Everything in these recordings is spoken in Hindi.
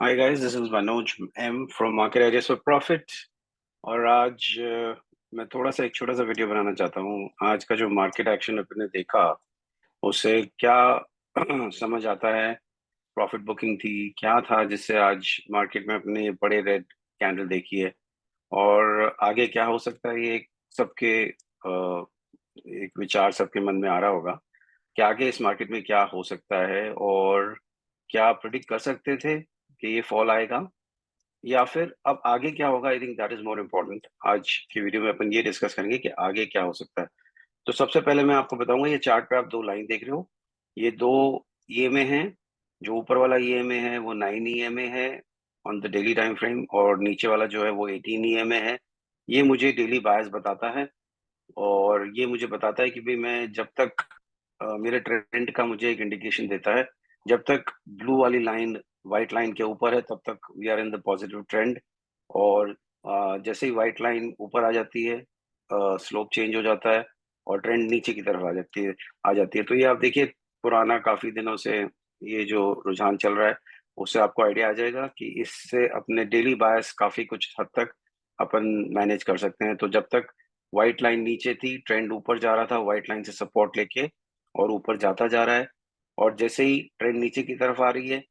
Hi guys, this is Manoj am from market ideas for profit. और आज मैं थोड़ा सा एक छोटा सा वीडियो बनाना चाहता हूँ। आज का जो मार्केट एक्शन अपने देखा उससे क्या समझ आता है। प्रॉफिट बुकिंग थी, क्या था जिससे आज मार्केट में अपने ये बड़े रेड कैंडल देखी है, और आगे क्या हो सकता है। ये एक सबके एक विचार सबके मन में आ रहा होगा कि आगे इस मार्केट में क्या हो सकता है, और क्या प्रिडिक्ट कर सकते थे कि ये फॉल आएगा, या फिर अब आगे क्या होगा। I think that is more important. आज की वीडियो में अपन ये डिस्कस करेंगे कि आगे क्या हो सकता है। तो सबसे पहले मैं आपको बताऊंगा, ये चार्ट पे आप दो लाइन देख रहे हो, ये दो ईएमए हैं। जो ऊपर वाला ईएमए है वो 9 ईएमए है on the daily time frame, और नीचे वाला जो है वो 18 ईएमए है। ये मुझे डेली बायस बताता है, और ये मुझे बताता है कि भाई मैं जब तक मेरे ट्रेंड का मुझे एक इंडिकेशन देता है, जब तक ब्लू वाली लाइन व्हाइट लाइन के ऊपर है तब तक we are in the positive trend. और जैसे ही व्हाइट लाइन ऊपर आ जाती है, स्लोप चेंज हो जाता है और ट्रेंड नीचे की तरफ आ जाती है। तो ये आप देखिए, पुराना काफी दिनों से ये जो रुझान चल रहा है, उससे आपको आइडिया आ जाएगा कि इससे अपने डेली बायस काफी कुछ हद तक अपन मैनेज कर सकते हैं। तो जब तक व्हाइट लाइन नीचे थी, ट्रेंड ऊपर जा रहा था व्हाइट लाइन से सपोर्ट लेके, और ऊपर जाता जा रहा है। और जैसे ही ट्रेंड नीचे की तरफ आ रही है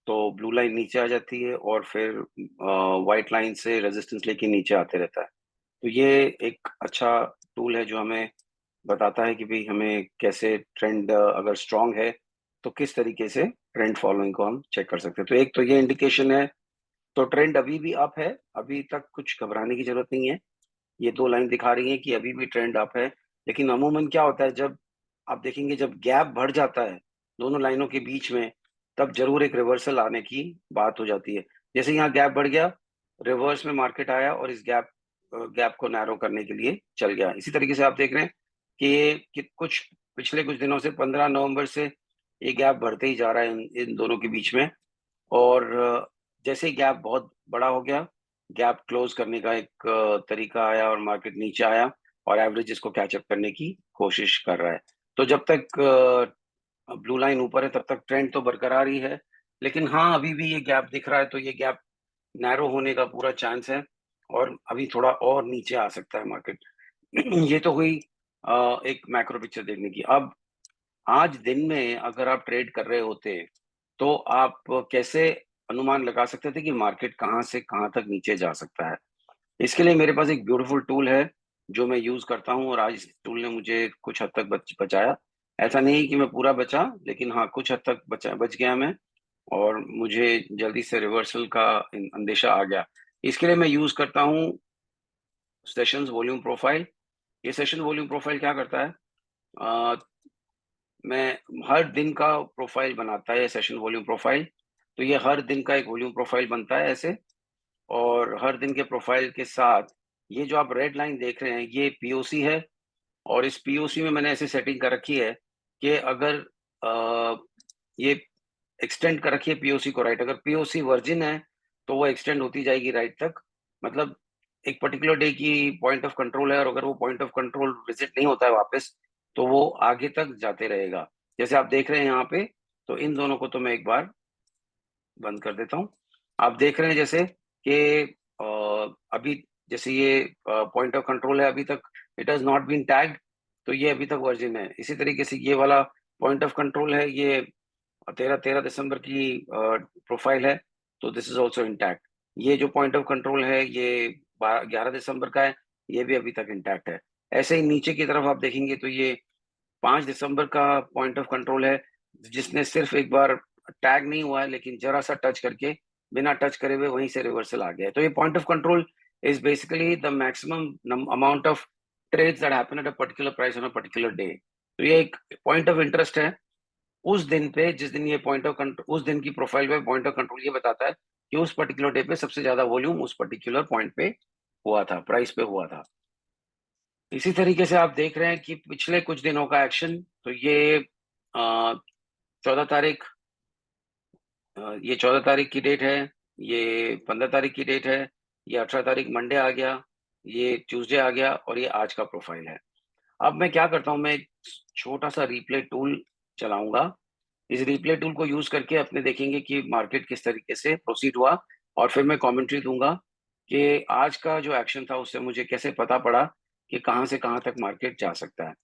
तो ब्लू लाइन नीचे आ जाती है, और फिर व्हाइट लाइन से रेजिस्टेंस लेके नीचे आते रहता है। तो ये एक अच्छा टूल है जो हमें बताता है कि भाई हमें कैसे ट्रेंड अगर स्ट्रांग है तो किस तरीके से ट्रेंड फॉलोइंग को हम चेक कर सकते हैं। तो एक तो ये इंडिकेशन है। तो ट्रेंड अभी भी अप है, अभी तक कुछ घबराने की जरूरत नहीं है। ये दो लाइन दिखा रही है कि अभी भी ट्रेंड अप है। लेकिन अमूमन क्या होता है, जब आप देखेंगे जब गैप बढ़ जाता है दोनों लाइनों के बीच में, तब जरूर एक रिवर्सल आने की बात हो जाती है। जैसे यहाँ गैप बढ़ गया, रिवर्स में मार्केट आया और इस गैप को नैरो करने के लिए चल गया। इसी तरीके से आप देख रहे हैं कि कुछ पिछले कुछ दिनों से 15 नवंबर से ये गैप बढ़ते ही जा रहा है इन दोनों के बीच में। और जैसे ही गैप बहुत बड़ा हो गया, गैप क्लोज करने का एक तरीका आया और मार्केट नीचे आया, और एवरेज इसको कैचअप करने की कोशिश कर रहा है। तो जब तक ब्लू लाइन ऊपर है तब तक ट्रेंड तो बरकरार ही है। लेकिन हाँ, अभी भी ये गैप दिख रहा है, तो ये गैप नैरो होने का पूरा चांस है, और अभी थोड़ा और नीचे आ सकता है मार्केट। ये तो हुई एक मैक्रो पिक्चर देखने की। अब आज दिन में अगर आप ट्रेड कर रहे होते तो आप कैसे अनुमान लगा सकते थे कि मार्केट कहाँ से कहाँ तक नीचे जा सकता है। इसके लिए मेरे पास एक ब्यूटीफुल टूल है जो मैं यूज करता हूँ, और आज इस टूल ने मुझे कुछ हद तक बचाया। ऐसा नहीं कि मैं पूरा बचा, लेकिन हाँ कुछ हद तक बच गया मैं, और मुझे जल्दी से रिवर्सल का अंदेशा आ गया। इसके लिए मैं यूज करता हूँ सेशंस वॉल्यूम प्रोफाइल। ये सेशन वॉल्यूम प्रोफाइल क्या करता है, मैं हर दिन का प्रोफाइल बनाता है सेशन वॉल्यूम प्रोफाइल। तो ये हर दिन का एक वॉल्यूम प्रोफाइल बनता है ऐसे, और हर दिन के प्रोफाइल के साथ ये जो आप रेड लाइन देख रहे हैं ये पीओसी है। और इस पीओसी में मैंने ऐसी सेटिंग कर रखी है कि अगर ये एक्सटेंड कर रखी है पीओसी को राइट, अगर पीओसी वर्जिन है तो वो एक्सटेंड होती जाएगी राइट तक। मतलब एक पर्टिकुलर डे की पॉइंट ऑफ कंट्रोल है, और अगर वो पॉइंट ऑफ कंट्रोल विजिट नहीं होता है वापस, तो वो आगे तक जाते रहेगा। जैसे आप देख रहे हैं यहाँ पे, तो इन दोनों को तो मैं एक बार बंद कर देता हूँ। आप देख रहे हैं जैसे कि अभी जैसे ये पॉइंट ऑफ कंट्रोल है, अभी तक it has not been tagged, तो ये अभी तक वर्जिन है। इसी तरीके से ये वाला पॉइंट ऑफ कंट्रोल है, ये 13 दिसंबर की प्रोफाइल है, तो दिस इज ऑल्सो इंटैक्ट। ये जो पॉइंट ऑफ कंट्रोल है ये 11 दिसंबर का है, ये भी अभी तक इंटैक्ट है। ऐसे ही नीचे की तरफ आप देखेंगे तो ये 5 दिसंबर का पॉइंट ऑफ कंट्रोल है, जिसने सिर्फ एक बार टैग नहीं हुआ है, लेकिन जरा सा टच करके, बिना टच करे हुए वहीं से रिवर्सल आ गया है। तो ये point of control is basically the maximum amount of trades that happen at a particular price on a particular day. तो ये एक पॉइंट ऑफ इंटरेस्ट है। उस दिन पे जिस दिन ये पॉइंट ऑफ कंट्रोल, उस दिन की प्रोफाइल पे पॉइंट ऑफ कंट्रोल ये बताता है कि उस पर्टिकुलर डे पे सबसे ज्यादा वॉल्यूम उस पर्टिकुलर पॉइंट पे हुआ था, प्राइस पे हुआ था। इसी तरीके से आप देख रहे हैं कि पिछले कुछ दिनों का एक्शन, तो ये 14 तारीख, ये 14 तारीख की डेट है, ये 15 तारीख की डेट है, ये 18 तारीख मंडे आ गया, ये ट्यूसडे आ गया, और ये आज का प्रोफाइल है। अब मैं क्या करता हूँ, मैं एक छोटा सा रिप्ले टूल चलाऊंगा, इस रिप्ले टूल को यूज करके अपने देखेंगे कि मार्केट किस तरीके से प्रोसीड हुआ, और फिर मैं कमेंट्री दूंगा कि आज का जो एक्शन था उससे मुझे कैसे पता पड़ा कि कहाँ से कहाँ तक मार्केट जा सकता है।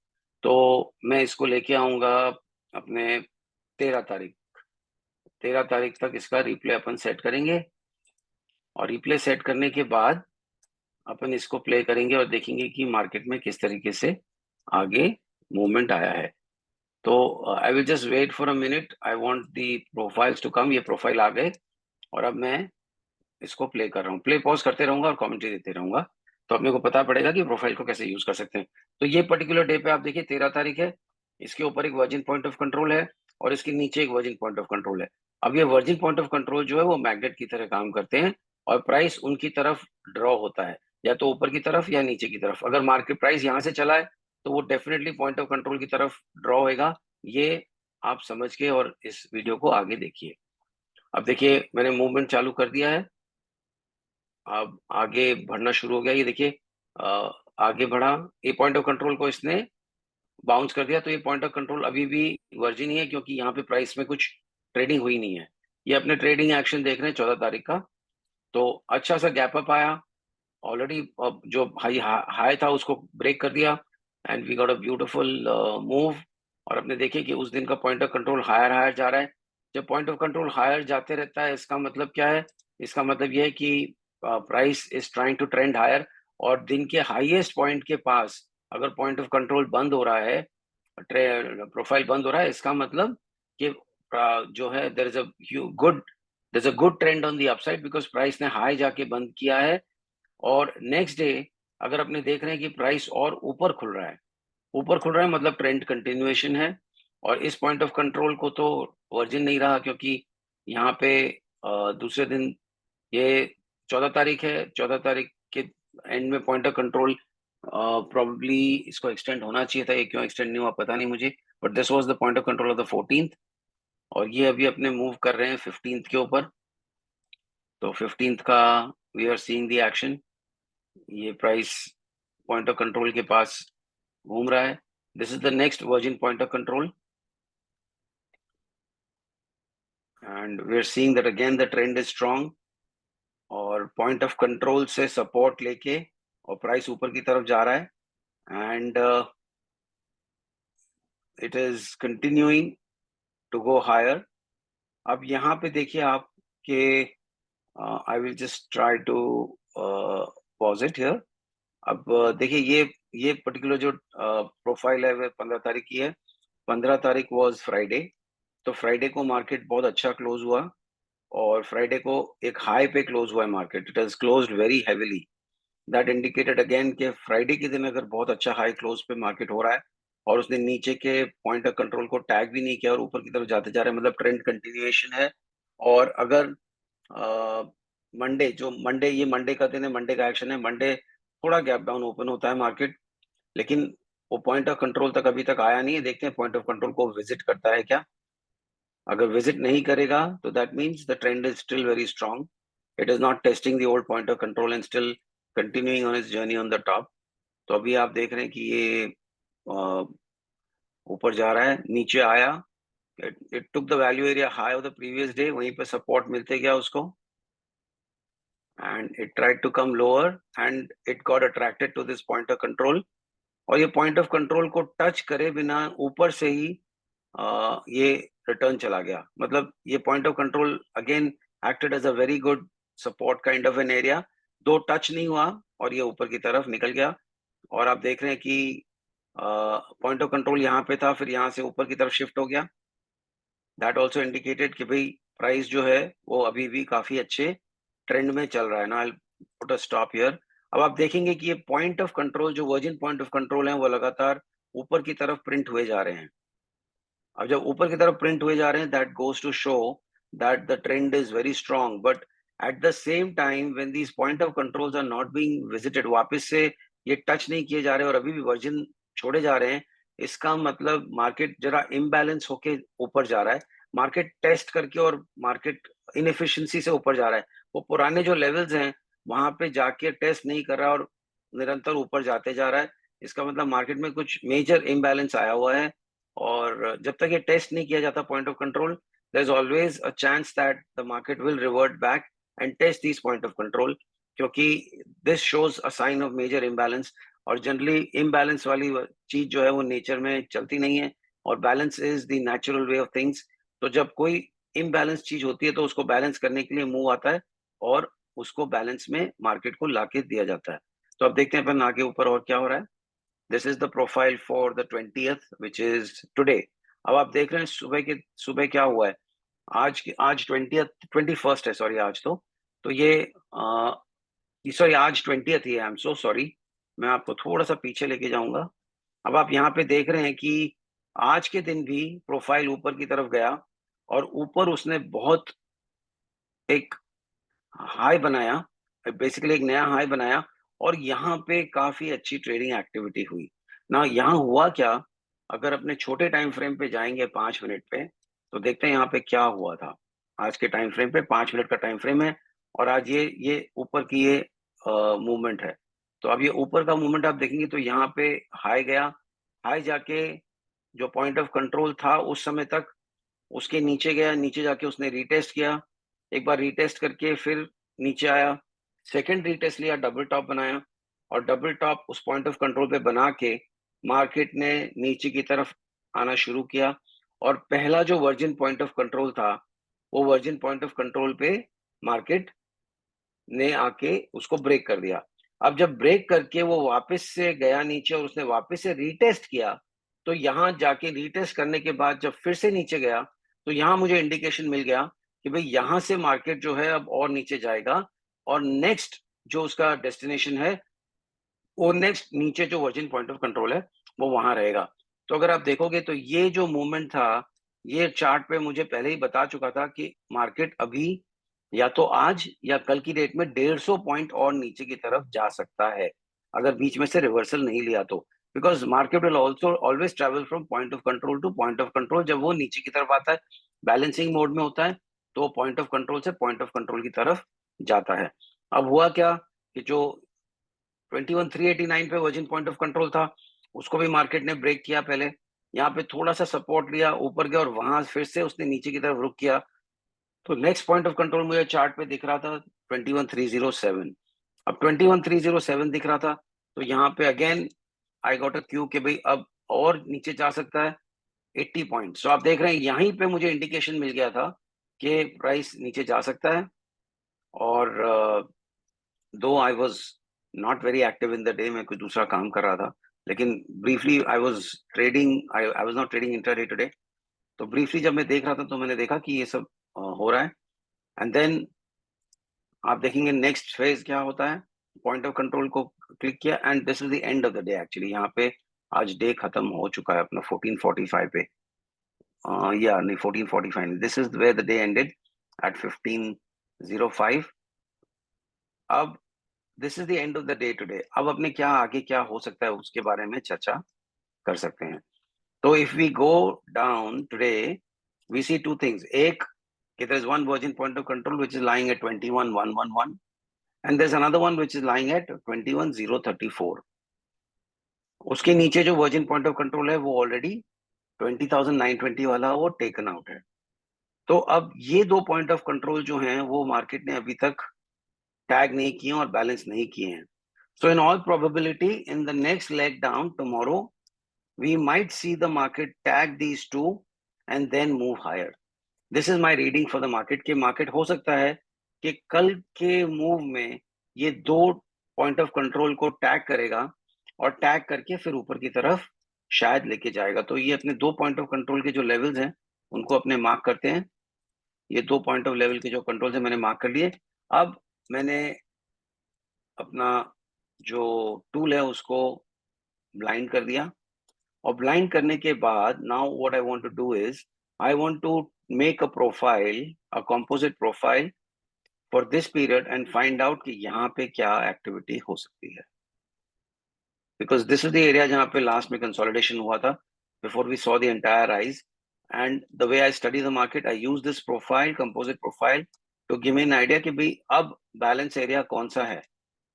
तो मैं इसको लेके आऊंगा अपने 13 तारीख, 13 तारीख तक इसका रिप्ले अपन सेट करेंगे, और रिप्ले सेट करने के बाद अपन इसको प्ले करेंगे और देखेंगे कि मार्केट में किस तरीके से आगे मूवमेंट आया है। तो I will just wait for a minute, I want the profiles to come. ये प्रोफाइल आ गए और अब मैं इसको प्ले कर रहा हूँ, प्ले पॉज करते रहूंगा और कमेंट्री देते रहूंगा, तो अपने को पता पड़ेगा कि प्रोफाइल को कैसे यूज कर सकते हैं। तो ये पर्टिकुलर डे पे आप देखिए 13 तारीख है, इसके ऊपर एक वर्जिन पॉइंट ऑफ कंट्रोल है और इसके नीचे एक वर्जिन पॉइंट ऑफ कंट्रोल है। अब ये वर्जिन पॉइंट ऑफ कंट्रोल जो है वो मैग्नेट की तरह काम करते हैं, और प्राइस उनकी तरफ ड्रॉ होता है, या तो ऊपर की तरफ या नीचे की तरफ। अगर मार्केट प्राइस यहाँ से चला है तो वो डेफिनेटली पॉइंट ऑफ कंट्रोल की तरफ ड्रॉ होएगा। ये आप समझ के और इस वीडियो को आगे देखिए। अब देखिए मैंने मूवमेंट चालू कर दिया है, अब आगे बढ़ना शुरू हो गया। ये देखिए आगे बढ़ा, ये पॉइंट ऑफ कंट्रोल को इसने बाउंस कर दिया, तो ये पॉइंट ऑफ कंट्रोल अभी भी वर्जिन ही है, क्योंकि यहाँ पे प्राइस में कुछ ट्रेडिंग हुई नहीं है। ये अपने ट्रेडिंग एक्शन देख रहे हैं 14 तारीख का। तो अच्छा सा गैप अप आया ऑलरेडी, जो हाई हाई था उसको ब्रेक कर दिया, and we got a beautiful move. और अपने देखिए कि उस दिन का point of control higher higher जा रहा है। जब पॉइंट ऑफ कंट्रोल हायर जाते रहता है इसका मतलब क्या है? इसका मतलब ये है कि price is trying to trend higher, और दिन के हाईएस्ट पॉइंट के पास अगर पॉइंट ऑफ कंट्रोल बंद हो रहा है, प्रोफाइल बंद हो रहा है, इसका मतलब कि जो है there is a good, there is a good trend on the upside, because price ने हाई जाके बंद किया है। और नेक्स्ट डे अगर अपने देख रहे हैं कि प्राइस और ऊपर खुल रहा है, ऊपर खुल रहा है मतलब ट्रेंड कंटिन्यूएशन है। और इस पॉइंट ऑफ कंट्रोल को तो वर्जिन नहीं रहा, क्योंकि यहाँ पे दूसरे दिन, ये 14 तारीख है, 14 तारीख के एंड में पॉइंट ऑफ कंट्रोल प्रोबेबली इसको एक्सटेंड होना चाहिए था, ये क्यों एक्सटेंड नहीं हुआ पता नहीं मुझे, but this was the point of control of the 14th। और ये अभी अपने मूव कर रहे हैं 15th के ऊपर। तो 15th का we are seeing the action, ये प्राइस पॉइंट ऑफ कंट्रोल के पास घूम रहा है। This is the next virgin point of control, and we are seeing that again the trend is strong, और पॉइंट ऑफ कंट्रोल से सपोर्ट लेके और प्राइस ऊपर की तरफ जा रहा है, and it is continuing to go higher. अब यहाँ पे देखिए आप कि I will just try to pause it here. अब देखिए ये पर्टिकुलर जो प्रोफाइल है वो 15 तारीख की है। 15 तारीख वॉज फ्राइडे, तो फ्राइडे को मार्केट बहुत अच्छा क्लोज हुआ, और फ्राइडे को एक हाई पे क्लोज हुआ है market, it has closed very heavily. That indicated again कि फ्राइडे के दिन अगर बहुत अच्छा हाई क्लोज पे मार्केट हो रहा है और उसने नीचे के पॉइंट ऑफ कंट्रोल को टैग भी नहीं किया और ऊपर की तरफ जाते जा रहे हैं, मतलब ट्रेंड कंटिन्यूएशन है। और अगर मंडे, जो मंडे, ये मंडे का दिन है, मंडे का एक्शन है, मंडे थोड़ा गैप डाउन ओपन होता है मार्केट, लेकिन वो पॉइंट ऑफ कंट्रोल तक अभी तक आया नहीं है। देखते हैं पॉइंट ऑफ कंट्रोल को विजिट करता है क्या। अगर विजिट नहीं करेगा तो that means the trend is still very strong, it is not testing the old point of control and still continuing on it's journey on the top. तो अभी आप देख रहे हैं कि ये अ, ऊपर जा रहा है, नीचे आया, it took the value area high of the previous day, वहीं पे सपोर्ट मिलते गया उसको, and it tried to come lower and it got attracted to this point of control. और ये पॉइंट ऑफ कंट्रोल को टच करे बिना ऊपर से ही ये रिटर्न चला गया, मतलब ये point of control again acted as a very good support kind of an area. दो टच नहीं हुआ और ये ऊपर की तरफ निकल गया। और आप देख रहे हैं कि पॉइंट ऑफ कंट्रोल यहाँ पे था, फिर यहाँ से ऊपर की तरफ शिफ्ट हो गया। दैट ऑल्सो इंडिकेटेड कि भाई प्राइस जो है वो अभी भी काफी अच्छे ट्रेंड में चल रहा है ना। Put a stop here. अब आप देखेंगे कि ये पॉइंट ऑफ कंट्रोल, जो वर्जिन पॉइंट ऑफ कंट्रोल है, वो लगातार ऊपर की तरफ प्रिंट हुए जा रहे हैं। अब जब ऊपर की तरफ प्रिंट हुए जा रहे हैं, that goes to show that the trend is very strong, but at the same time when these point of controls are not being visited, वापस से ये टच नहीं किए जा रहे और अभी भी वर्जिन छोड़े जा रहे हैं, इसका मतलब मार्केट जरा इम्बैलेंस होके ऊपर जा रहा है। मार्केट टेस्ट करके और मार्केट इनएफिशिएंसी से ऊपर जा रहा है। वो पुराने जो लेवल्स हैं वहां पे जाके टेस्ट नहीं कर रहा और निरंतर ऊपर जाते जा रहा है। इसका मतलब मार्केट में कुछ मेजर इम्बैलेंस आया हुआ है, और जब तक ये टेस्ट नहीं किया जाता point of control, there is always a chance that the market will revert back and test this point of control, क्योंकि this shows a sign of major imbalance. और जनरली इम्बैलेंस वाली चीज जो है वो नेचर में चलती नहीं है, और balance is the natural way of things. तो जब कोई इम्बैलेंस चीज होती है तो उसको बैलेंस करने के लिए मूव आता है, और उसको बैलेंस में मार्केट को लाके दिया जाता है। तो अब देखते हैं अपन आगे ऊपर और क्या हो रहा है। This is the profile for the 20th which is today. अब आप देख रहे हैं सुबह क्या हुआ है। आज 20th 21st है, सॉरी आज तो ये सॉरी आज 20th ही है, आई एम सो सॉरी। मैं आपको थोड़ा सा पीछे लेके जाऊंगा। अब आप यहाँ पे देख रहे हैं कि आज के दिन भी प्रोफाइल ऊपर की तरफ गया, और ऊपर उसने बहुत एक हाई बनाया, बेसिकली एक नया हाई बनाया, और यहाँ पे काफी अच्छी ट्रेडिंग एक्टिविटी हुई ना। यहाँ हुआ क्या, अगर अपने छोटे टाइम फ्रेम पे जाएंगे 5 मिनट पे, तो देखते हैं यहाँ पे क्या हुआ था। आज के टाइम फ्रेम पे 5 मिनट का टाइम फ्रेम है, और आज ये ऊपर की ये मूवमेंट है। तो अब ये ऊपर का मूवमेंट आप देखेंगे तो यहाँ पे हाई गया, हाई जाके जो पॉइंट ऑफ कंट्रोल था उस समय तक, उसके नीचे गया, नीचे जाके उसने रीटेस्ट किया, एक बार रीटेस्ट करके फिर नीचे आया, सेकंड रीटेस्ट लिया, डबल टॉप बनाया, और डबल टॉप उस पॉइंट ऑफ कंट्रोल पे बना के मार्केट ने नीचे की तरफ आना शुरू किया। और पहला जो वर्जिन पॉइंट ऑफ कंट्रोल था, वो वर्जिन पॉइंट ऑफ कंट्रोल पे मार्केट ने आके उसको ब्रेक कर दिया। अब जब ब्रेक करके वो वापस से गया नीचे और उसने वापस से रीटेस्ट किया, तो यहां जाके रीटेस्ट करने के बाद जब फिर से नीचे गया, तो यहां मुझे इंडिकेशन मिल गया कि भाई यहां से मार्केट जो है अब और नीचे जाएगा, और नेक्स्ट जो उसका डेस्टिनेशन है, वो नेक्स्ट नीचे जो वर्जिन पॉइंट ऑफ कंट्रोल है वो वहां रहेगा। तो अगर आप देखोगे तो ये जो मूवमेंट था, ये चार्ट पे मुझे पहले ही बता चुका था कि मार्केट अभी या तो आज या कल की डेट में 150 पॉइंट और नीचे की तरफ जा सकता है, अगर बीच में से रिवर्सल नहीं लिया तो। Because market will also always travel from point of control two point of control. जब वो नीचे की तरफ आता है, बैलेंसिंग मोड में होता है, तो पॉइंट ऑफ कंट्रोल से पॉइंट ऑफ कंट्रोल की तरफ जाता है। अब हुआ क्या कि जो 21,389 पे वर्जिन पॉइंट ऑफ कंट्रोल था, उसको भी मार्केट ने ब्रेक किया। पहले यहाँ पे थोड़ा सा सपोर्ट लिया, ऊपर गया, और वहां फिर से उसने नीचे की तरफ रुक किया। तो नेक्स्ट पॉइंट ऑफ कंट्रोल मुझे चार्ट पे दिख रहा था 21,307। अब 21,307 दिख रहा था, तो यहाँ पे again I got a Q कि भाई अब और नीचे जा सकता है 80 पॉइंट। सो आप देख रहे हैं यहीं पे मुझे इंडिकेशन मिल गया था कि प्राइस नीचे जा सकता है। और दो I was not very active in the day, मैं कुछ दूसरा काम कर रहा था, लेकिन briefly I was trading, I was not trading intraday today. तो ब्रीफली जब मैं देख रहा था तो मैंने देखा कि ये सब हो रहा है। एंड देन आप देखेंगे नेक्स्ट फेज क्या होता है। पॉइंट ऑफ कंट्रोल को क्लिक किया, and this is the end of the day. Actually यहाँ पे आज डे खत्म हो चुका है अपना 14:45 पे, या नहीं 14:45, this is where the day ended at 15:05। अब this is the end of the day today. अब अपने क्या आगे क्या हो सकता है उसके बारे में चर्चा कर सकते हैं। तो if we go down today, we see two things. एक, कि there is one virgin point of control which is lying at 21,111, and there's another one which is lying at 21,034। उसके नीचे जो वर्जिन पॉइंट ऑफ कंट्रोल है वो ऑलरेडी 20,920 वाला वो टेकन आउट है। तो अब ये दो पॉइंट ऑफ कंट्रोल जो हैं वो मार्केट ने अभी तक टैग नहीं किए और बैलेंस नहीं किए हैं। So in all probability, in the next leg down tomorrow, we might see the market tag these two and then move higher. This is my reading for the market कि मार्केट हो सकता है कि कल के मूव में ये दो पॉइंट ऑफ कंट्रोल को टैग करेगा, और टैग करके फिर ऊपर की तरफ शायद लेके जाएगा। तो ये अपने दो पॉइंट ऑफ कंट्रोल के जो लेवल्स हैं उनको अपने मार्क करते हैं। ये दो पॉइंट ऑफ लेवल के जो कंट्रोल है मैंने मार्क कर लिए। अब मैंने अपना जो टूल है उसको ब्लाइंड कर दिया, और ब्लाइंड करने के बाद now what I want to do is I want to make a profile, a composite profile for this period, and find out कि यहाँ पे क्या एक्टिविटी हो सकती है। Because this is the area जहाँ पे लास्ट में कंसोलिडेशन हुआ था before we saw the entire rise. And the way I study the market, I use this profile, composite profile, to give me an idea कि भाई अब बैलेंस एरिया कौन सा है,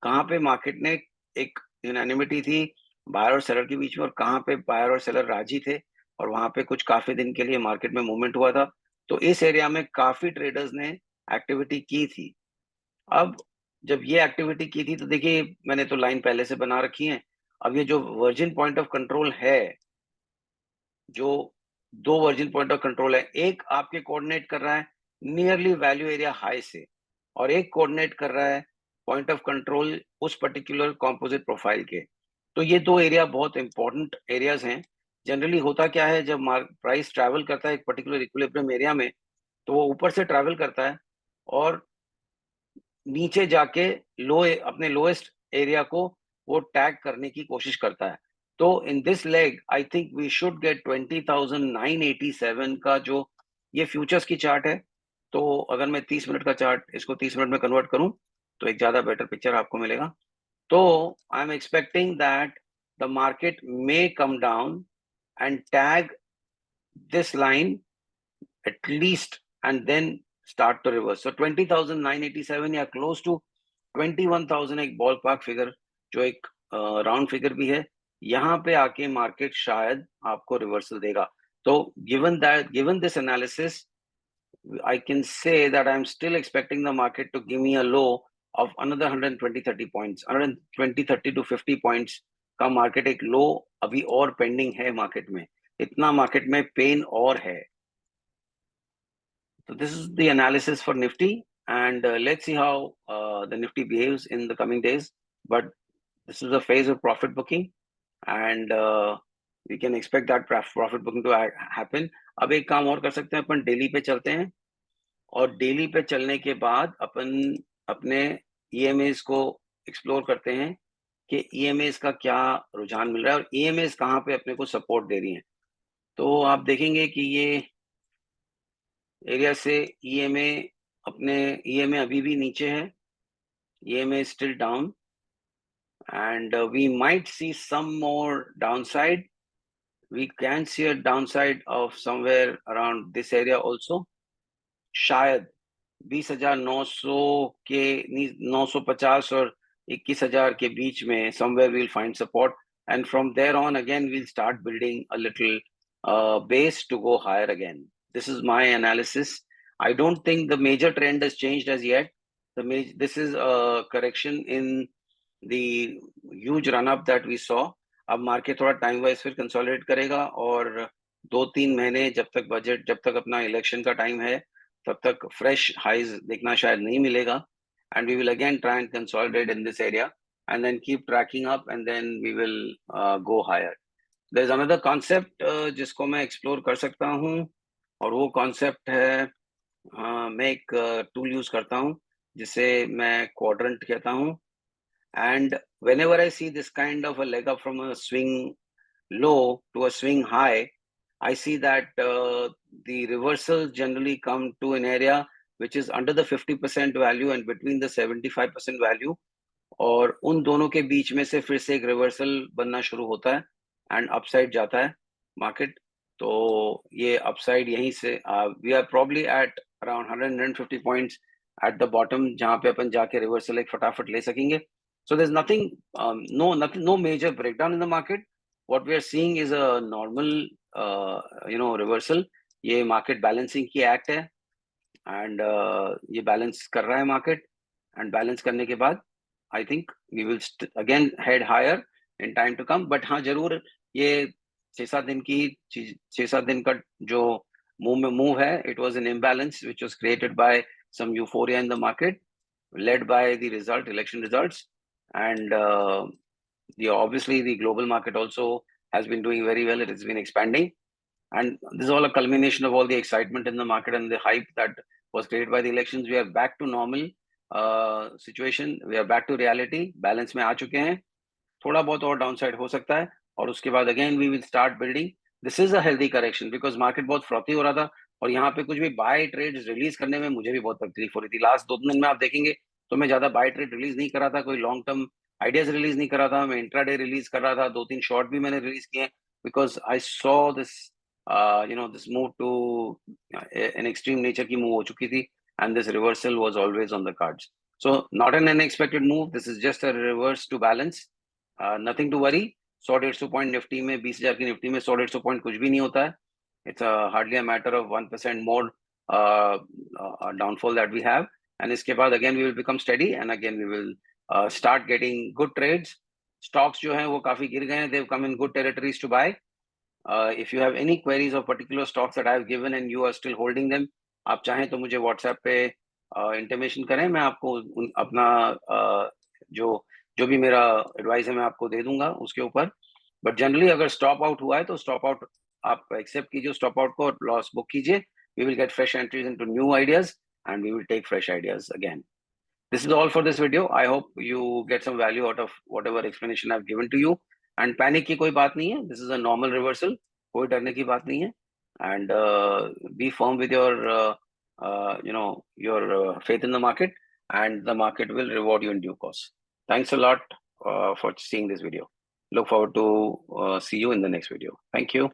कहाँ पे मार्केट ने एक यूनानिमिटी थी बायर और सेलर के बीच में, और कहाँ पे बायर और सेलर राजी थे, और वहां पे कुछ काफी दिन के लिए मार्केट में मूवमेंट हुआ था, तो इस एरिया में काफी ट्रेडर्स ने एक्टिविटी की थी। अब जब ये एक्टिविटी की थी तो देखिए, मैंने तो लाइन पहले से बना रखी है। अब ये जो वर्जिन पॉइंट ऑफ कंट्रोल है, जो दो वर्जिन पॉइंट ऑफ कंट्रोल है, एक आपके कोऑर्डिनेट कर रहा है नियरली वैल्यू एरिया हाई से, और एक कोऑर्डिनेट कर रहा है पॉइंट ऑफ कंट्रोल उस पर्टिकुलर कॉम्पोजिट प्रोफाइल के। तो ये दो एरिया बहुत इंपॉर्टेंट एरियाज हैं। जनरली होता क्या है, जब प्राइस ट्रैवल करता है एक पर्टिकुलर इक्विलिब्रियम एरिया में, तो वो ऊपर से ट्रैवल करता है और नीचे जाके अपने लोएस्ट एरिया को वो टैग करने की कोशिश करता है। तो in this leg I think we should get 20,987 का जो ये फ्यूचर्स की चार्ट है। तो अगर मैं 30 मिनट का चार्ट इसको 30 मिनट में कन्वर्ट करूं तो एक ज्यादा बेटर पिक्चर आपको मिलेगा। तो I am expecting that the market may come down and tag this line at least, and then start to reverse. So 20,987 या close to 21,000 एक बॉल पार्क फिगर, जो एक राउंड फिगर भी है, यहाँ पे आके मार्केट शायद आपको रिवर्सल देगा। तो given this analysis, I can say that I'm still expecting the market to give me a low of another 120-30 points, 120-30 to 50 points का मार्केट एक लो अभी और पेंडिंग है मार्केट में। इतना मार्केट में पेन और है। So this is the analysis for Nifty, and let's see how the Nifty behaves in the coming days. But this is a phase of profit booking, and we can expect that profit booking to happen. अब एक काम और कर सकते हैं, अपन डेली पे चलते हैं, और डेली पे चलने के बाद अपन अपने EMAs को एक्सप्लोर करते हैं कि EMAs का क्या रुझान मिल रहा है और EMAs कहाँ पे अपने को सपोर्ट दे रही हैं। तो आप देखेंगे कि ये एरिया से ईएमए अपने ईएमए अभी भी नीचे है, EMA still down, and we might see some more downside. We can see a downside of somewhere around this area also. शायद 20,900 के 950 और 21,000 के बीच में somewhere we'll find support, and from there on again we'll start building a little base to go higher again. This is my analysis. I don't think the major trend has changed as yet. This is a correction in the huge run up that we saw. अब मार्केट थोड़ा टाइम वाइज फिर कंसोलिडेट करेगा, और 2-3 महीने जब तक अपना इलेक्शन का टाइम है, तब तक फ्रेश हाइज देखना शायद नहीं मिलेगा, and we will again try and consolidate in this area and then keep tracking up, and then we will go higher. There is another concept जिसको मैं एक्सप्लोर कर सकता हूँ, और वो कॉन्सेप्ट है, मैं एक टूल यूज करता हूँ जिसे मैं क्वाड्रेंट कहता हूँ। And whenever I see this kind of a leg up from a swing low to a swing high, I see that the reversals generally come to an area which is under the 50% value and between the 75% value, और उन दोनों के बीच में से फिर से एक रिवर्सल बनना शुरू होता है एंड अपसाइड जाता है मार्केट। तो ये अपसाइड यहीं से we are probably at around 150 points at the bottom, जहां पे अपन जाके रिवर्सल एक फटाफट ले सकेंगे। So there's nothing, no major breakdown in the market. What we are seeing is a normal, reversal. ये market balancing की act है, and ये balance कर रहा है market, and balance करने के बाद I think we will again head higher in time to come. But हाँ जरूर ये 6-7 दिन का जो move है, it was an imbalance which was created by some euphoria in the market, led by the election results. And obviously the global market also has been doing very well. It has been expanding, and this is all a culmination of all the excitement in the market and the hype that was created by the elections. We are back to normal situation. We are back to reality. Balance में आ चुके हैं, थोड़ा बहुत और डाउनसाइड हो सकता है, और उसके बाद again we will start building. This is a healthy correction because market बहुत फ्रॉथी हो रहा था, और यहाँ पे कुछ भी बाय ट्रेड रिलीज करने में मुझे भी बहुत तकलीफ हो रही थी। लास्ट 2 दिन में आप देखेंगे तो मैं ज्यादा बाय ट्रेड रिलीज नहीं कर रहा था, कोई लॉन्ग टर्म आइडियाज रिलीज नहीं कर रहा था, मैं इंट्राडे रिलीज कर रहा था, 2-3 शॉर्ट भी मैंने रिलीज किए, because I saw this this move to an extreme nature की मूव हो चुकी थी, and this reversal was always on the cards. So not an unexpected move. This is just a reverse to balance. Nothing to worry. 100-150 point Nifty में, 20,000 की निफ्टी में 100-150 पॉइंट कुछ भी नहीं होता है. It's hardly a matter of 1% more downfall that we have. And इसके बाद again we will become steady and again we will start getting good trades. Stocks जो हैं वो काफी गिर गए हैं. They've come in good territories to buy. If you have any queries of particular stocks that I have given and you are still holding them, आप चाहें तो मुझे WhatsApp पे इंटीमेशन करें. मैं आपको अपना जो भी मेरा एडवाइस है मैं आपको दे दूंगा उसके ऊपर. बट जनरली अगर स्टॉप आउट हुआ है तो स्टॉप आउट आप एक्सेप्ट कीजिए, स्टॉप आउट को लॉस बुक कीजिए. We will get fresh entries into new ideas and we will take fresh ideas again. This is all for this video. I hope you get some value out of whatever explanation I've given to you. And panic की कोई बात नहीं है. This is a normal reversal. कोई डरने की बात नहीं है. And be firm with your faith in the market, and the market will reward you in due course. Thanks a lot for seeing this video. Look forward to see you in the next video. Thank you.